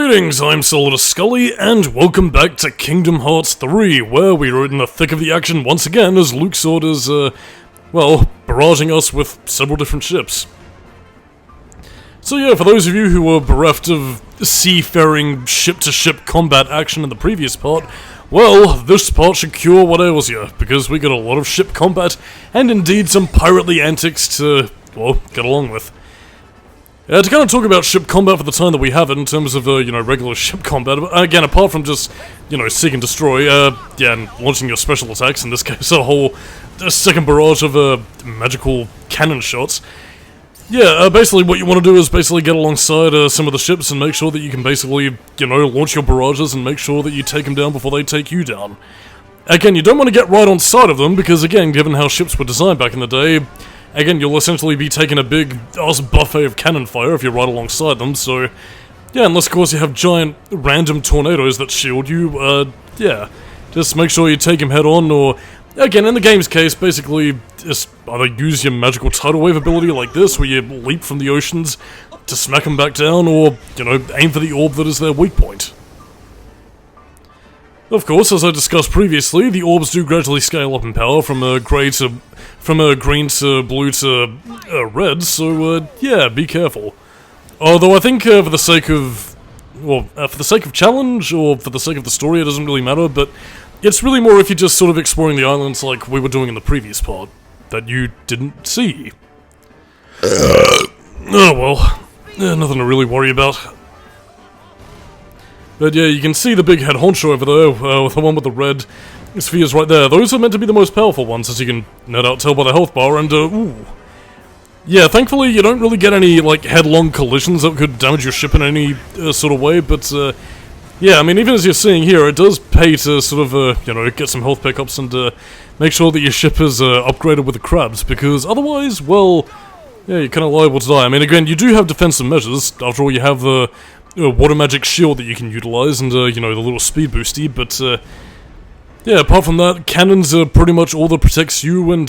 Greetings, I'm Solidus-Skully, and welcome back to Kingdom Hearts 3, where we are in the thick of the action once again as Luke's Sword is, barraging us with several different ships. So yeah, for those of you who were bereft of seafaring ship-to-ship combat action in the previous part, well, this part should cure what ails you, because we got a lot of ship combat, and indeed some pirately antics to, well, get along with. To kind of talk about ship combat for the time that we have it, in terms of, regular ship combat, again, apart from just, seek and destroy, and launching your special attacks, in this case, a second barrage of, magical cannon shots. Yeah, basically what you want to do is basically get alongside, some of the ships and make sure that you can basically, launch your barrages and make sure that you take them down before they take you down. Again, you don't want to get right on side of them, because again, given how ships were designed back in the day, again, you'll essentially be taking a big buffet of cannon fire if you're right alongside them, so yeah, unless of course you have giant random tornadoes that shield you, just make sure you take them head on, or again, in the game's case, basically just either use your magical tidal wave ability like this, where you leap from the oceans to smack them back down, or, aim for the orb that is their weak point. Of course, as I discussed previously, the orbs do gradually scale up in power from green to blue to red, so yeah, be careful. Although I think for the sake of challenge, or for the sake of the story, it doesn't really matter, but it's really more if you're just sort of exploring the islands like we were doing in the previous part, that you didn't see. Oh well, nothing to really worry about. But yeah, you can see the big head honcho over there, the one with the red spheres right there. Those are meant to be the most powerful ones, as you can no doubt tell by the health bar, and ooh. Yeah, thankfully you don't really get any, headlong collisions that could damage your ship in any sort of way, but yeah, I mean, even as you're seeing here, it does pay to sort of, get some health pickups and make sure that your ship is upgraded with the crabs, because otherwise, well, yeah, you're kind of liable to die. I mean, again, you do have defensive measures. After all, you have the water magic shield that you can utilize, and, the little speed boosty, but, yeah, apart from that, cannons are pretty much all that protects you and,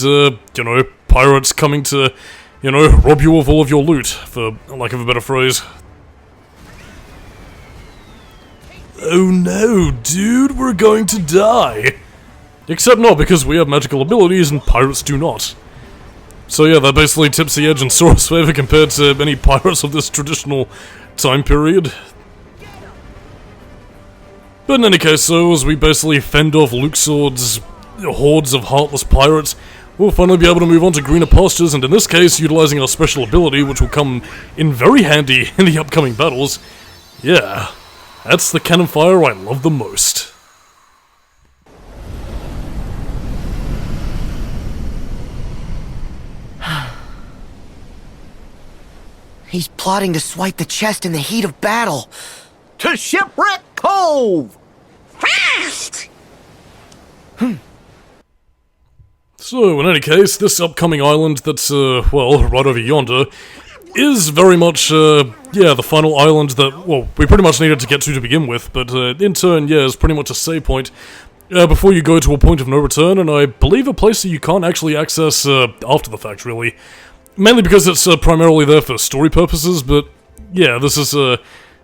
pirates coming to, rob you of all of your loot, for lack of a better phrase. Oh no, dude, we're going to die! Except not, because we have magical abilities and pirates do not. So yeah, that basically tips the edge in Sora's favor compared to many pirates of this traditional time period. But in any case, so as we basically fend off Luke's Sword's hordes of heartless pirates, we'll finally be able to move on to greener pastures, and in this case, utilizing our special ability, which will come in very handy in the upcoming battles. Yeah, that's the cannon fire I love the most. He's plotting to swipe the chest in the heat of battle. To Shipwreck Cove! Fast! So, in any case, this upcoming island that's, right over yonder, is very much, the final island that, well, we pretty much needed to get to begin with, but, in turn, yeah, is pretty much a save point, before you go to a point of no return, and I believe a place that you can't actually access, after the fact, really. Mainly because it's primarily there for story purposes, but yeah, this is a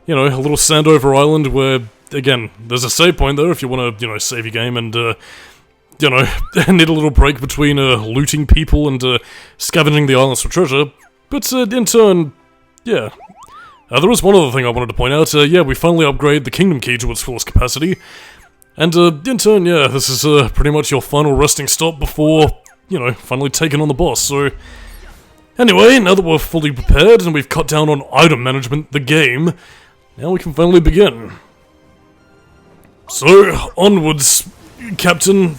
little sandover island where, again, there's a save point there if you want to, save your game and, need a little break between looting people and scavenging the islands for treasure. But in turn, yeah. There was one other thing I wanted to point out. Yeah, we finally upgrade the Kingdom Key to its fullest capacity. And in turn, yeah, this is pretty much your final resting stop before, finally taking on the boss, so... Anyway, now that we're fully prepared and we've cut down on item management, the game, now we can finally begin. So, onwards, Captain.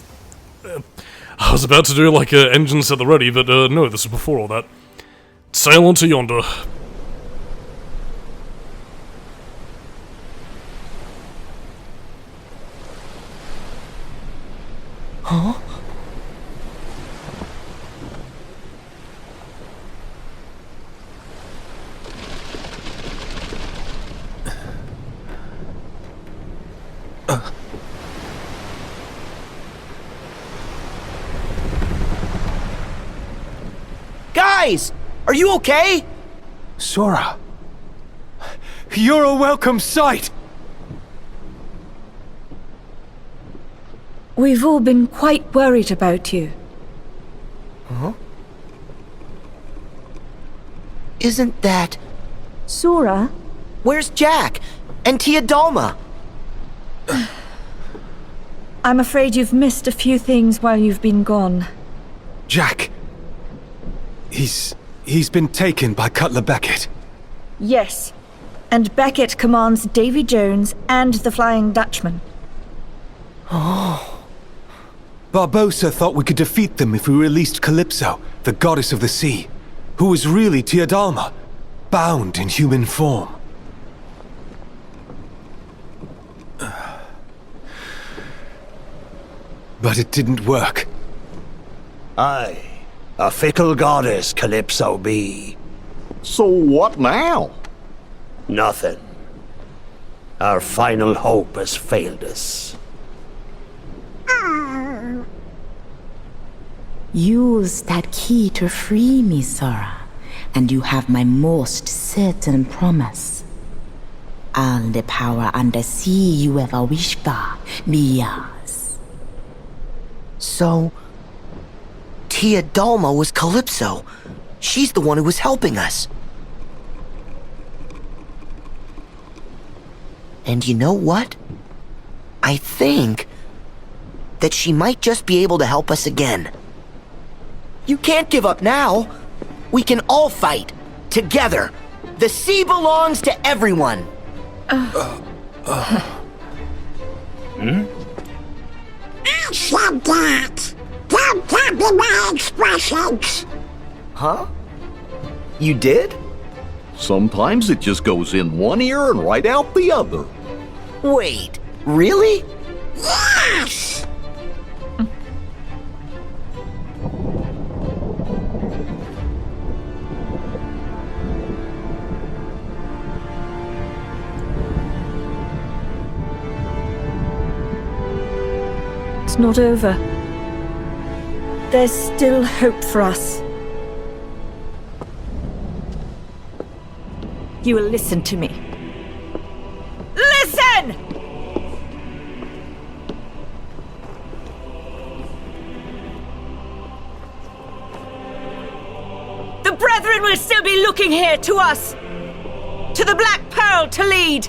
I was about to do engines at the ready, but no, this is before all that. Sail on to yonder. Huh? Guys! Are you okay? Sora, you're a welcome sight! We've all been quite worried about you. Huh? Isn't that... Sora? Where's Jack? And Tia Dalma? I'm afraid you've missed a few things while you've been gone. Jack! He's been taken by Cutler Bucket. Yes. And Beckett commands Davy Jones and the Flying Dutchman. Oh. Barbossa thought we could defeat them if we released Calypso, the goddess of the sea, who was really Tia Dalma, bound in human form. But it didn't work. Aye, a fickle goddess Calypso be. So what now? Nothing. Our final hope has failed us. Use that key to free me, Sora, and you have my most certain promise. All the power undersea you ever wished for be yours. So... Tia Dalma was Calypso. She's the one who was helping us. And you know what? I think that she might just be able to help us again. You can't give up now. We can all fight. Together. The sea belongs to everyone. I said that. Don't copy my expressions. Huh? You did? Sometimes it just goes in one ear and right out the other. Wait, really? Yes! It's not over. There's still hope for us. You will listen to me. Listen! The Brethren will still be looking here to us, to the Black Pearl to lead.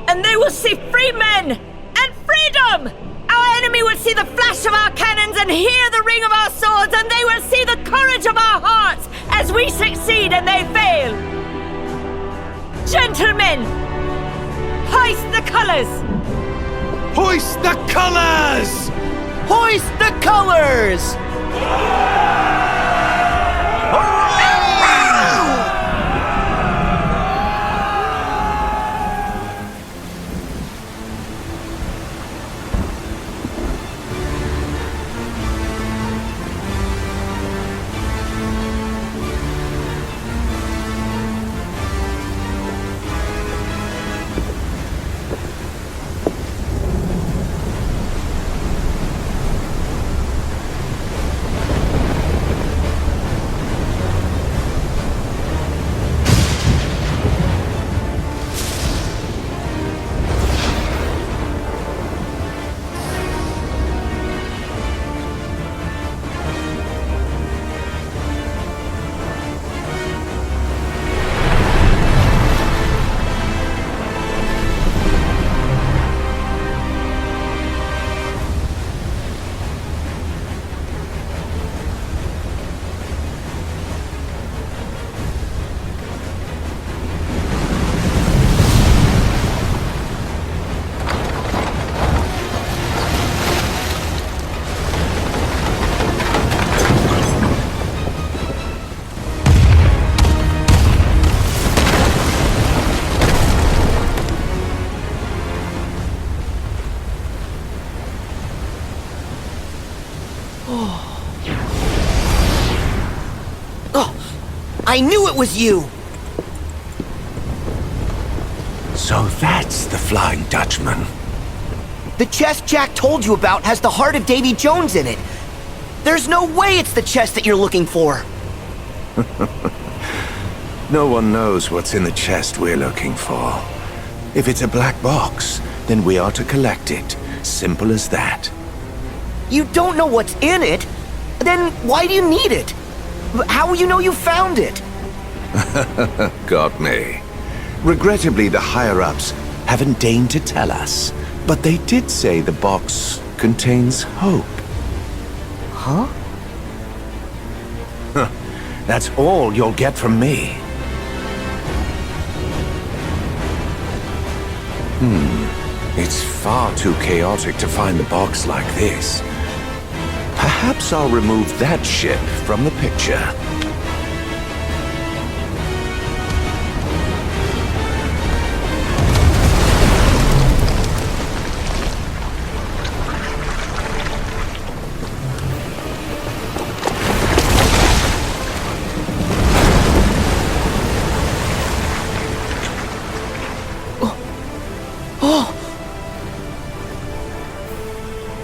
And they will see free men and freedom! Our enemy will see the flash of our cannons and hear the ring of our swords, and they will see the courage of our hearts as we succeed and they fail. Gentlemen, hoist the colors! Hoist the colors! Hoist the colors! I knew it was you! So that's the Flying Dutchman. The chest Jack told you about has the heart of Davy Jones in it. There's no way it's the chest that you're looking for. No one knows what's in the chest we're looking for. If it's a black box, then we are to collect it. Simple as that. you don't know what's in it, then why do you need it? How will you know you found it? Got me. Regrettably, the higher-ups haven't deigned to tell us, but they did say the box contains hope. Huh? That's all you'll get from me. It's far too chaotic to find the box like this. Perhaps I'll remove that ship from the picture.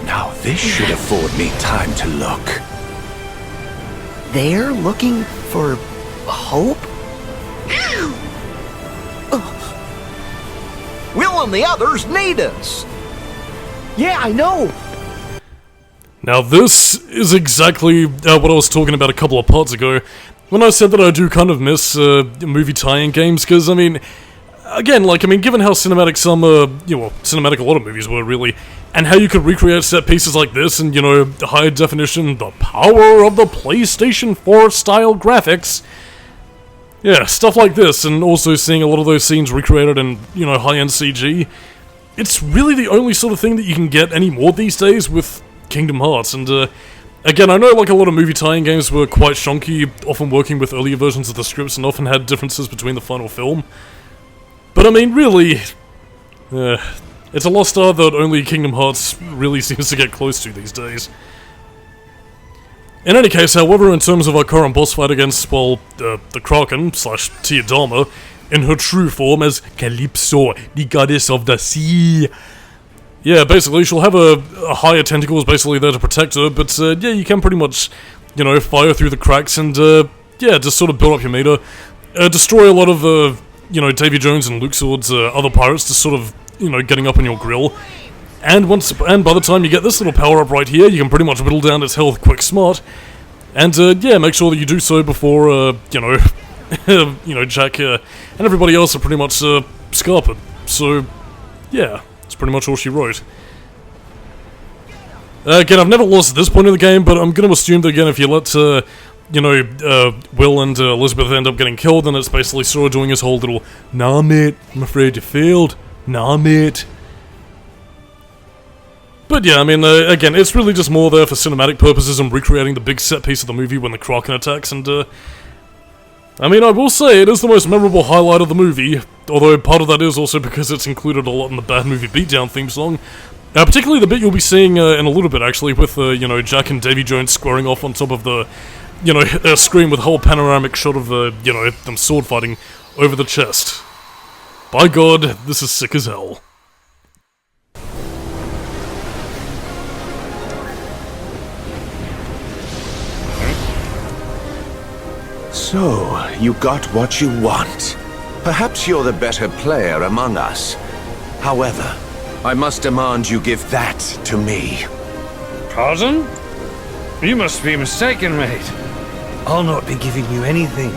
Now this should afford me time to look. They're looking for hope? Will and the others need us. Yeah, I know. Now this is exactly what I was talking about a couple of parts ago, when I said that I do kind of miss movie tie-in games, because, I mean, again, like, I mean, given how cinematic some, cinematic a lot of movies were, really, and how you could recreate set pieces like this, and, you know, the high definition, the power of the PlayStation 4 style graphics, yeah, stuff like this, and also seeing a lot of those scenes recreated in, you know, high-end CG, it's really the only sort of thing that you can get anymore these days with Kingdom Hearts, and, again, I know, like, a lot of movie tie-in games were quite shonky, often working with earlier versions of the scripts, and often had differences between the final film, but, I mean, really, it's a lost art that only Kingdom Hearts really seems to get close to these days. In any case, however, in terms of our current boss fight against, well, the Kraken, / Teodama, in her true form as Calypso, the goddess of the sea. Yeah, basically, she'll have a higher tentacles basically there to protect her, but, yeah, you can pretty much, you know, fire through the cracks and, yeah, just sort of build up your meter. Destroy a lot of, you know, Davy Jones and Luke Sword's other pirates, just sort of, you know, getting up on your grill. And by the time you get this little power-up right here, you can pretty much whittle down its health quick smart. And, yeah, make sure that you do so before, you know, you know, Jack and everybody else are pretty much scarpered. So, yeah, that's pretty much all she wrote. Again, I've never lost at this point in the game, but I'm going to assume that, again, if you let, you know, Will and Elizabeth end up getting killed, then it's basically Sora doing his whole little, "Nah, mate, I'm afraid you failed. Nah, mate." But yeah, I mean, again, it's really just more there for cinematic purposes and recreating the big set piece of the movie when the Kraken attacks, and, I mean, I will say, it is the most memorable highlight of the movie, although part of that is also because it's included a lot in the Bad Movie Beatdown theme song. Particularly the bit you'll be seeing in a little bit, actually, with, you know, Jack and Davy Jones squaring off on top of the, you know, screen with a whole panoramic shot of, you know, them sword fighting over the chest. By God, this is sick as hell. So, you got what you want. Perhaps you're the better player among us. However, I must demand you give that to me. Pardon? You must be mistaken, mate. I'll not be giving you anything.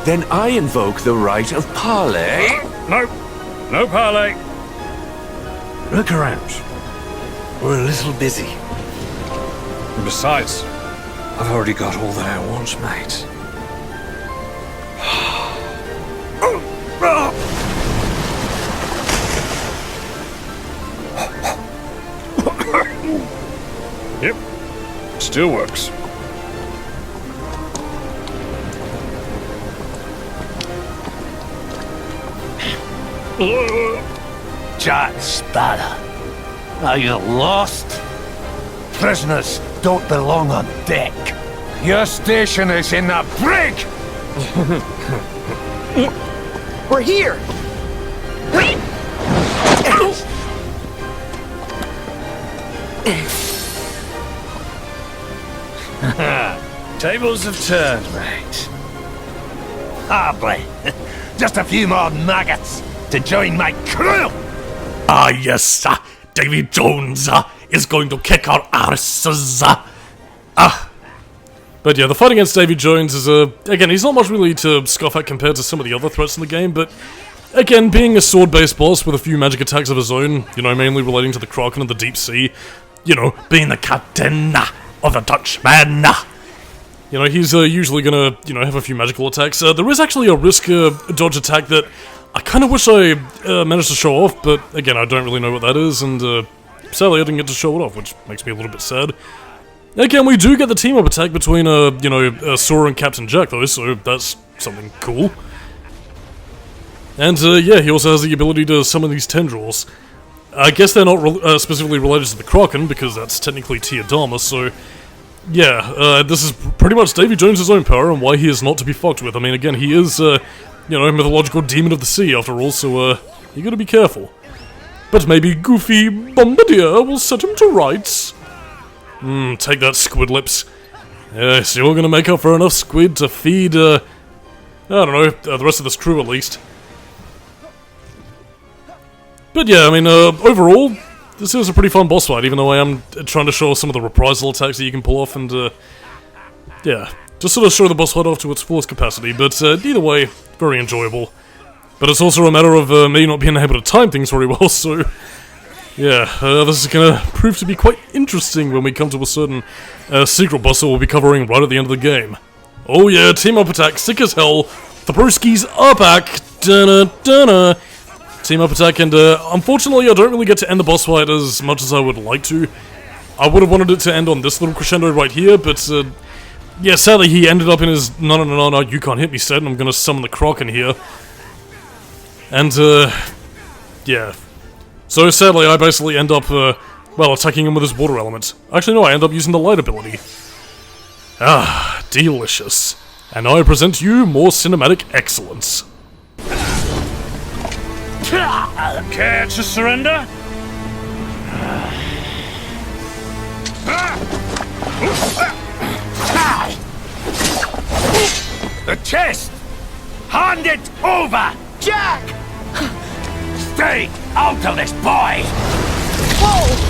Then I invoke the right of parley. No. No parley. Look around. We're a little busy. And besides, I've already got all that I want, mate. Yep. Still works. Jack Sparrow, are you lost? Prisoners don't belong on deck. Your station is in the brig! We're here! Tables have turned, mate. Hardly. Just a few more maggots to join my crew! Ah, yes, sir. Davy Jones is going to kick our arses. But yeah, the fight against Davy Jones is, again, he's not much really to scoff at compared to some of the other threats in the game, but again, being a sword-based boss with a few magic attacks of his own, you know, mainly relating to the Kraken and the Deep Sea, you know, being the captain of the Dutchman, you know, he's usually gonna, you know, have a few magical attacks. There is actually a risk dodge attack that I kind of wish I managed to show off, but again, I don't really know what that is, and sadly I didn't get to show it off, which makes me a little bit sad. Again, we do get the team-up attack between, you know, Sora and Captain Jack, though, so that's something cool. And, yeah, he also has the ability to summon these tendrils. I guess they're not specifically related to the Kraken, because that's technically Teodama, so... Yeah, this is pretty much Davy Jones' own power, and why he is not to be fucked with. I mean, again, he is, you know, a mythological demon of the sea, after all, so, you gotta be careful. But maybe Goofy Bombardier will set him to rights. Take that, Squid Lips. Yes, you're gonna make up for enough squid to feed, I don't know, the rest of this crew at least. But yeah, I mean, overall, this is a pretty fun boss fight, even though I am trying to show some of the reprisal attacks that you can pull off, and, yeah, just sort of show the boss fight off to its fullest capacity, but, either way, very enjoyable. But it's also a matter of, me not being able to time things very well, so... Yeah, this is gonna prove to be quite interesting when we come to a certain secret boss that we'll be covering right at the end of the game. Oh yeah, team-up attack, sick as hell. The broskies are back. Dun-dun-dun-dun. Team-up attack, and unfortunately I don't really get to end the boss fight as much as I would like to. I would have wanted it to end on this little crescendo right here, but yeah, sadly he ended up in his no, you can't hit me set, and I'm gonna summon the Kraken here. And yeah. So sadly, I basically end up, well, attacking him with his water element. Actually, no, I end up using the light ability. Ah, delicious. And I present to you more cinematic excellence. Care to surrender? The chest! Hand it over! Jack! Stay out of this, boy! Whoa!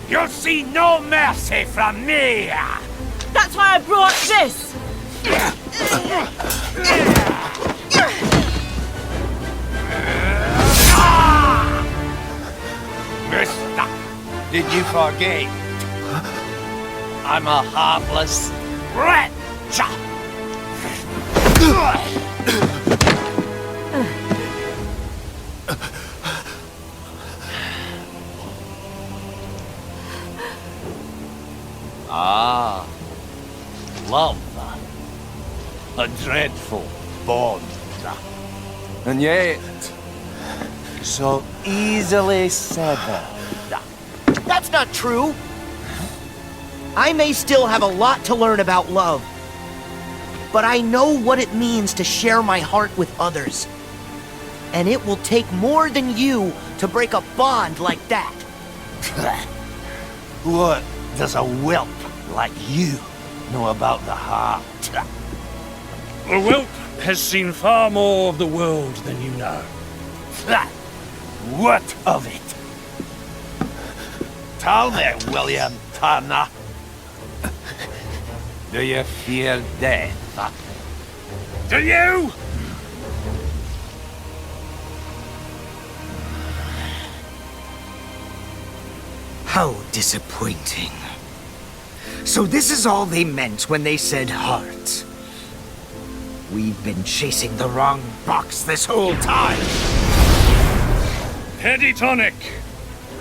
You'll see no mercy from me! That's why I brought this! Mister, did you forget? I'm a heartless wretch! Ah, love. A dreadful bond. And yet, so easily severed. That's not true. I may still have a lot to learn about love, but I know what it means to share my heart with others. And it will take more than you to break a bond like that. What does a whelp like you know about the heart? The whelp has seen far more of the world than you know. What of it? Tell me, William Turner. Do you fear death? Do you? How disappointing. So this is all they meant when they said heart. We've been chasing the wrong box this whole time. Heady tonic.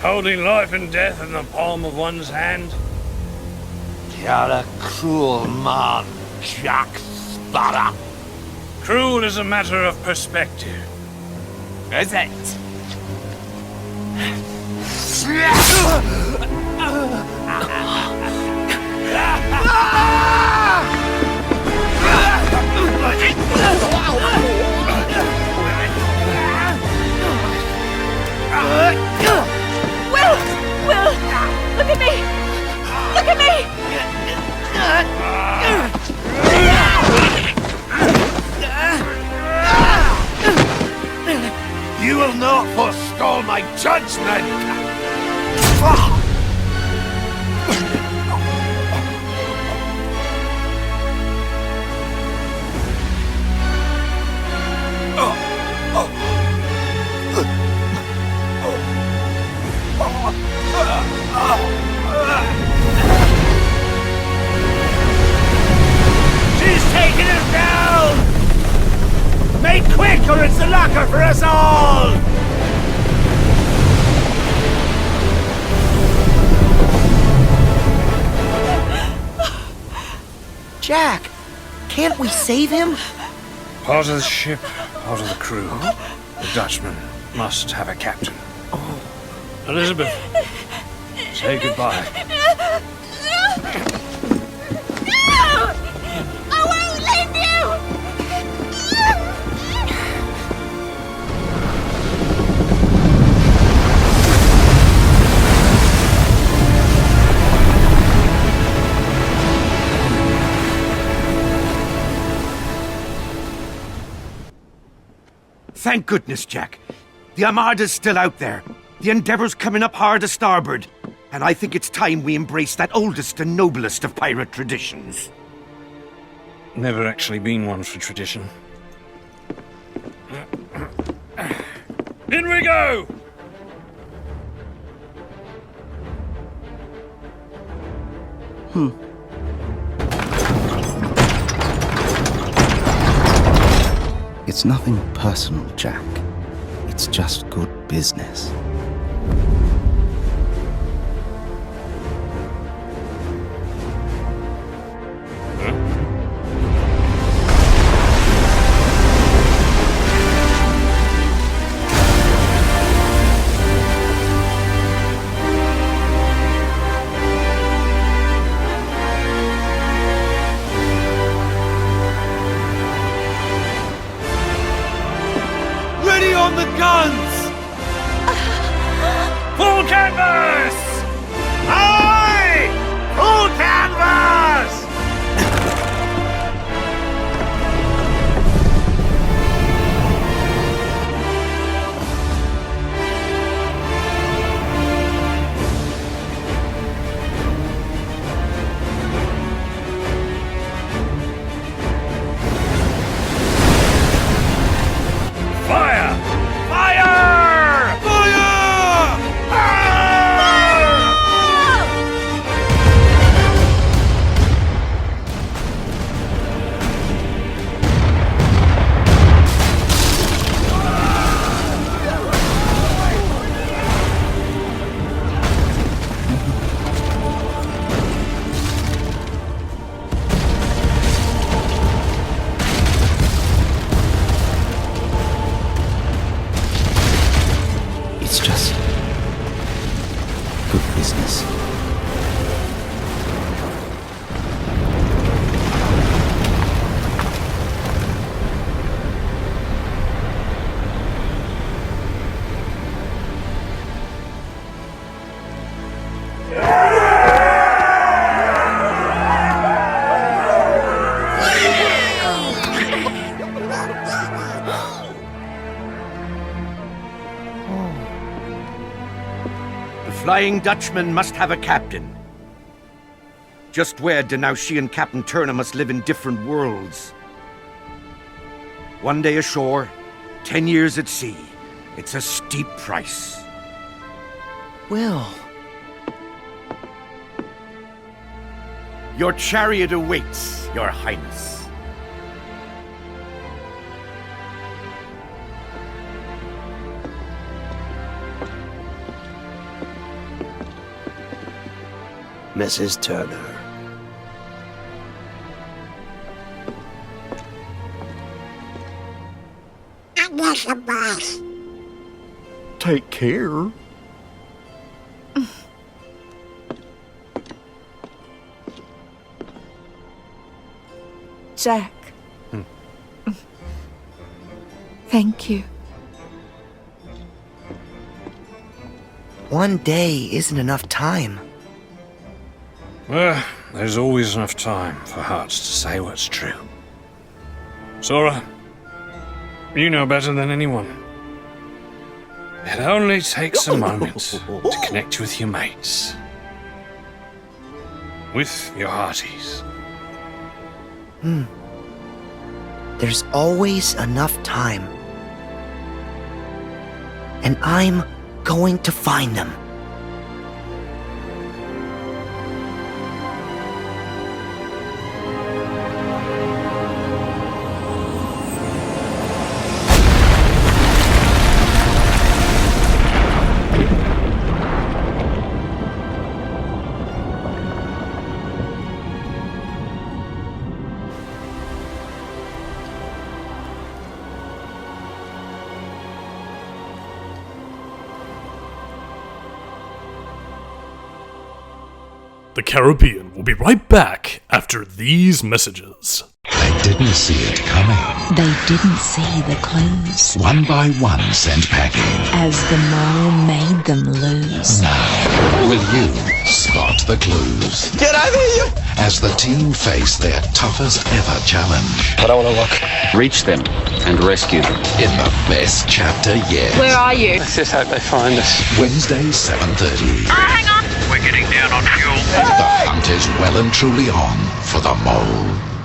Holding life and death in the palm of one's hand. You're a cruel man, Jack Sparrow. Cruel is a matter of perspective. Is it? Will! Look at me! Look at me! You will not forestall my judgment! She's taking us down! Make quick or it's the locker for us all! Jack, can't we save him? Part of the ship, part of the crew. The Dutchman must have a captain. Elizabeth, say goodbye. I won't leave you! Thank goodness, Jack. The Armada's still out there. The Endeavor's coming up hard to starboard. And I think it's time we embrace that oldest and noblest of pirate traditions. Never actually been one for tradition. In we go! It's nothing personal, Jack. It's just good business. Ready on the guns! Full canvas! Aye! Full canvas! Fire! Fire! Fire! It's just good business. The Flying Dutchman must have a captain. just wed, and now she and Captain Turner must live in different worlds. One day ashore, 10 years at sea. It's a steep price. Will. Your chariot awaits, Your Highness. Mrs. Turner. Elizabeth. Take care. Jack. Thank you. One day isn't enough time. Well, there's always enough time for hearts to say what's true. Sora, you know better than anyone. It only takes a moment to connect with your mates. With your hearties. There's always enough time. And I'm going to find them. The Caribbean will be right back after these messages. They didn't see it coming. They didn't see the clues. One by one sent packing. As the mole made them lose. Now, will you spot the clues? Get over here! As the team face their toughest ever challenge. I don't want to look. Reach them and rescue them. In the best chapter yet. Where are you? Let's just hope they find us. Wednesday, 7:30. Hang on! We're getting down on fuel. The hunt is well and truly on for the mole.